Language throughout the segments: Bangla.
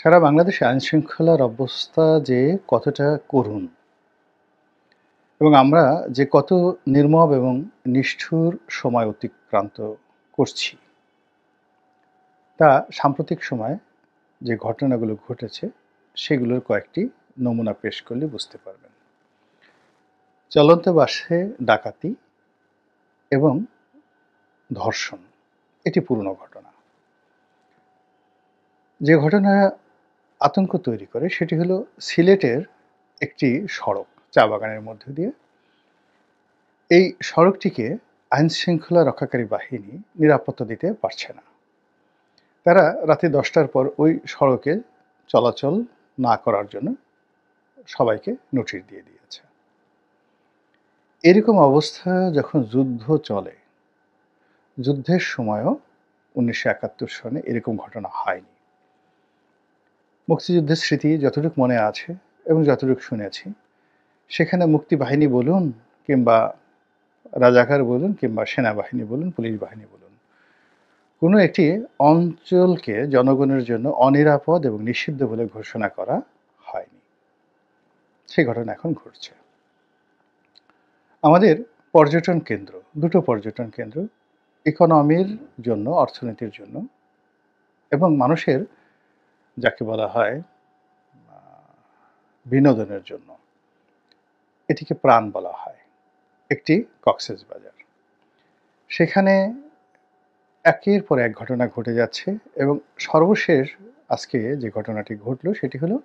সারা বাংলাদেশে আইনশৃঙ্খলার অবস্থা যে কতটা করুণ এবং আমরা যে কত নির্মম এবং নিষ্ঠুর সময় অতিক্রান্ত করছি, তা সাম্প্রতিক সময়ে যে ঘটনাগুলো ঘটেছে সেগুলোর কয়েকটি নমুনা পেশ করলে বুঝতে পারবেন। চলন্ত বাসে ডাকাতি এবং ধর্ষণ এটি পুরনো ঘটনা। যে ঘটনা আতঙ্ক তৈরি করে সেটি হলো সিলেটের একটি সড়ক চা বাগানের মধ্য দিয়ে। এই সড়কটিকে আইনশৃঙ্খলা রক্ষাকারী বাহিনী নিরাপত্তা দিতে পারছে না। তারা রাতে ১০টার পর ওই সড়কে চলাচল না করার জন্য সবাইকে নোটিশ দিয়ে দিয়েছে। এরকম অবস্থা যখন যুদ্ধ চলে, যুদ্ধের সময়ও ১৯৭১ সনে এরকম ঘটনা হয়নি। মুক্তিযুদ্ধের স্মৃতি যতটুকু মনে আছে এবং যতটুকু শুনেছি, সেখানে মুক্তিবাহিনী বলুন কিংবা রাজাকার বলুন কিংবা সেনাবাহিনী বলুন, পুলিশ বাহিনী বলুন, কোনো একটি অঞ্চলকে জনগণের জন্য অনিরাপদ এবং নিষিদ্ধ বলে ঘোষণা করা হয়নি। সেই ঘটনা এখন ঘটছে। আমাদের পর্যটন কেন্দ্র, দুটো পর্যটন কেন্দ্র ইকোনমির জন্য, অর্থনীতির জন্য এবং মানুষের যাকে বলা হয় বিনোদনের জন্য, এটিকে প্রাণ বলা হয়। একটি কক্সবাজার। সেখানে একের পর এক ঘটনা ঘটে যাচ্ছে এবং সর্বশেষ আজকে যে ঘটনাটি ঘটল সেটি হলো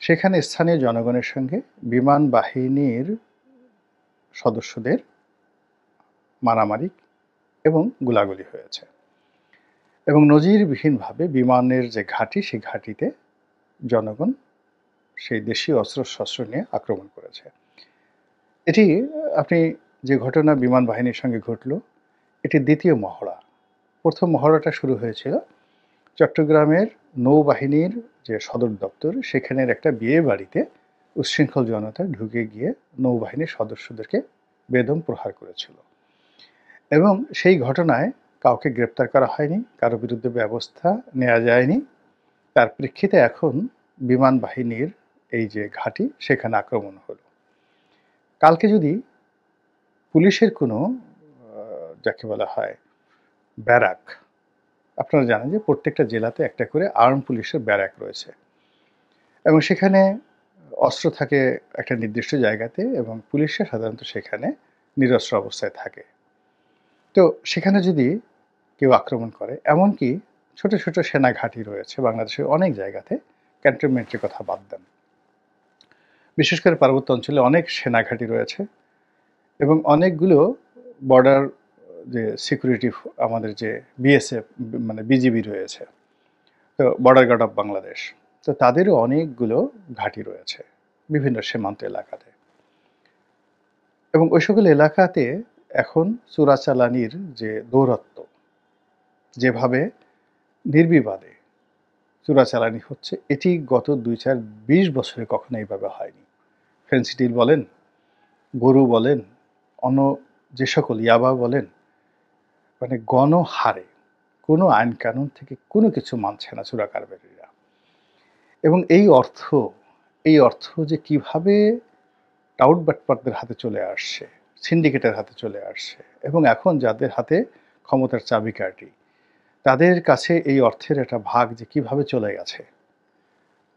সেখানে স্থানীয় জনগণের সঙ্গে বিমান বাহিনীর সদস্যদের মারামারি এবং গোলাগুলি হয়েছে এবং নজিরবিহীনভাবে বিমানের যে ঘাঁটি সেই ঘাঁটিতে জনগণ সেই দেশীয় অস্ত্রশস্ত্র নিয়ে আক্রমণ করেছে। এটি আপনি যে ঘটনা বিমান বাহিনীর সঙ্গে ঘটল, এটি দ্বিতীয় মহড়া। প্রথম মহড়াটা শুরু হয়েছিল চট্টগ্রামের নৌবাহিনীর যে সদর দপ্তর সেখানের একটা বিয়ে বাড়িতে উচ্ছৃঙ্খল জনতা ঢুকে গিয়ে নৌবাহিনীর সদস্যদেরকে বেদম প্রহার করেছিল এবং সেই ঘটনায় কাউকে গ্রেপ্তার করা হয়নি, কারো বিরুদ্ধে ব্যবস্থা নেওয়া যায়নি। তার প্রেক্ষিতে এখন বিমান বাহিনীর এই যে ঘাঁটি সেখানে আক্রমণ হলো। কালকে যদি পুলিশের কোনো যাকে বলা হয় ব্যারাক, আপনারা জানেন যে প্রত্যেকটা জেলাতে একটা করে আর্ম পুলিশের ব্যারাক রয়েছে এবং সেখানে অস্ত্র থাকে একটা নির্দিষ্ট জায়গাতে এবং পুলিশরা সাধারণত সেখানে নিরস্ত্র অবস্থায় থাকে। তো সেখানে যদি কেউ আক্রমণ করে, এমনকি ছোট ছোট সেনা ঘাঁটি রয়েছে বাংলাদেশের অনেক জায়গাতে, ক্যান্টনমেন্টের কথা বাদ দেন, বিশেষ করে পার্বত্য অঞ্চলে অনেক সেনা ঘাঁটি রয়েছে এবং অনেকগুলো বর্ডার যে সিকিউরিটি আমাদের যে বিএসএফ মানে বিজিবি রয়েছে, তো বর্ডার গার্ড অফ বাংলাদেশ, তো তাদেরও অনেকগুলো ঘাঁটি রয়েছে বিভিন্ন সীমান্ত এলাকাতে এবং ওই সকল এলাকাতে এখন চোরাচালানির যে দৌরাত্ম্য, যেভাবে নির্বিবাদে চোরাচালানি হচ্ছে, এটি গত ২-২০ বছরে কখনো এইভাবে হয়নি। ফেন্সিডিল বলেন, গরু বলেন, অন্য যে সকল ইয়াবা বলেন, মানে গণহারে কোনো আইন কানুন থেকে কোনো কিছু মানছে না চোরা কারবারিরা। এবং এই অর্থ যে কিভাবে টাউট বাটপারদের হাতে চলে আসছে, সিন্ডিকেটের হাতে চলে আসছে এবং এখন যাদের হাতে ক্ষমতার চাবিকাঠি, তাদের কাছে এই অর্থের একটা ভাগ যে কিভাবে চলে গেছে।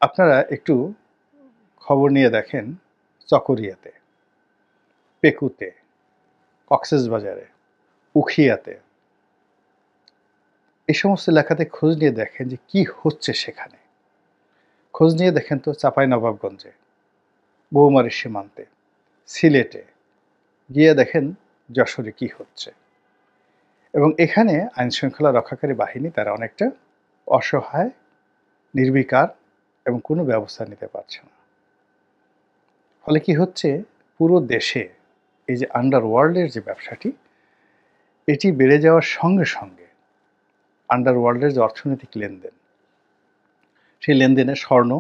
আপনারা একটু খবর নিয়ে দেখেন চকরিয়াতে, পেকুতে, কক্সবাজারে, উখিয়াতে, এই সমস্ত এলাকাতে খোঁজ নিয়ে দেখেন যে কি হচ্ছে সেখানে। খোঁজ নিয়ে দেখেন তো চাঁপাইনবাবগঞ্জে, বৌমারীর সীমান্তে, সিলেটে গিয়ে দেখেন যশোরে কি হচ্ছে। এবং এখানে আইনশৃঙ্খলা রক্ষাকারী বাহিনী তারা অনেকটা অসহায়, নির্বিকার এবং কোনো ব্যবস্থা নিতে পারছে না। ফলে কি হচ্ছে, পুরো দেশে এই যে আন্ডারওয়ার্ল্ডের যে ব্যবসাটি, এটি বেড়ে যাওয়ার সঙ্গে সঙ্গে আন্ডারওয়ার্ল্ডের যে অর্থনৈতিক লেনদেন, সেই লেনদেনে স্বর্ণ,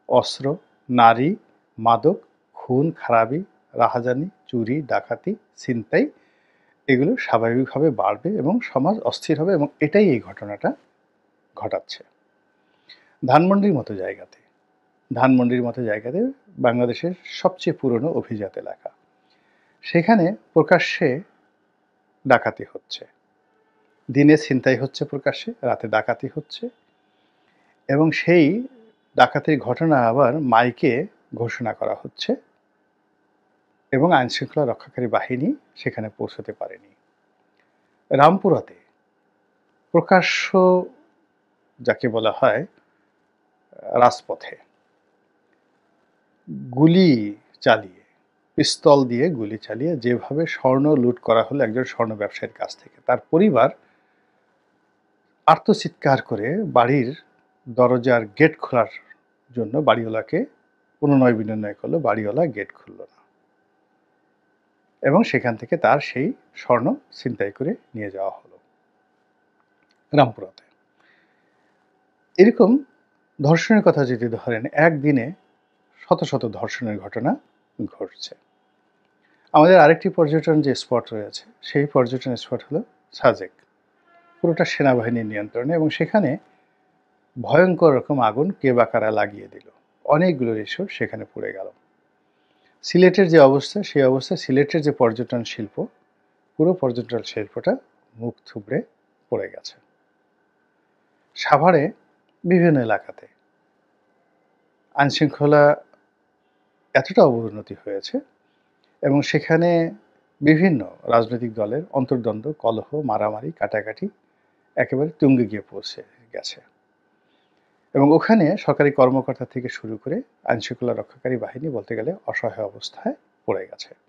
অস্ত্র, নারী, মাদক, খুন খারাবি, রাহাজানি, চুরি, ডাকাতি, ছিনতাই, এগুলো স্বাভাবিকভাবে বাড়বে এবং সমাজ অস্থির হবে এবং এটাই এই ঘটনাটা ঘটাচ্ছে। ধানমন্ডির মতো জায়গাতে ধানমন্ডির মতো জায়গাতে বাংলাদেশের সবচেয়ে পুরনো অভিজাত এলাকা। সেখানে প্রকাশ্যে ডাকাতি হচ্ছে। দিনে ছিনতাই হচ্ছে প্রকাশ্যে, রাতে ডাকাতি হচ্ছে এবং সেই ডাকাতির ঘটনা আবার মাইকে ঘোষণা করা হচ্ছে এবং আইনশৃঙ্খলা রক্ষাকারী বাহিনী সেখানে পৌঁছতে পারেনি। রামপুরাতে প্রকাশ্য যাকে বলা হয় রাজপথে গুলি চালিয়ে, পিস্তল দিয়ে গুলি চালিয়ে যেভাবে স্বর্ণ লুট করা হলো একজন স্বর্ণ ব্যবসায়ীর কাছ থেকে, তার পরিবার আর্তচিৎকার করে বাড়ির দরজার গেট খোলার জন্য বাড়িওয়ালাকে অনুনয় বিনয় করলো, বাড়িওয়ালা গেট খুলল না এবং সেখান থেকে তার সেই স্বর্ণ ছিনতাই করে নিয়ে যাওয়া হলো রামপুরাতে। এরকম ধর্ষণের কথা যদি ধরেন, একদিনে শত শত ধর্ষণের ঘটনা ঘটছে। আমাদের আরেকটি পর্যটন যে স্পট রয়েছে, সেই পর্যটন স্পট হলো সাজেক। পুরোটা সেনাবাহিনীর নিয়ন্ত্রণে এবং সেখানে ভয়ঙ্কর রকম আগুন কে বা কারা লাগিয়ে দিল। অনেকগুলো রিসোর্ট সেখানে পুড়ে গেল। সিলেটের যে অবস্থা, সেই অবস্থায় সিলেটের যে পর্যটন শিল্প, পুরো পর্যটন শিল্পটা মুখ থুবড়ে পড়ে গেছে। সাভারে বিভিন্ন এলাকাতে আইনশৃঙ্খলা এতটা অবনতি হয়েছে এবং সেখানে বিভিন্ন রাজনৈতিক দলের অন্তর্দ্বন্দ্ব, কলহ, মারামারি, কাটাকাটি একেবারে তুঙ্গে গিয়ে পৌঁছে গেছে এবং ওখানে সরকারি কর্মকর্তা থেকে শুরু করে আইনশৃঙ্খলা রক্ষাকারী বাহিনী বলতে গেলে অসহায় অবস্থায় পড়ে গেছে।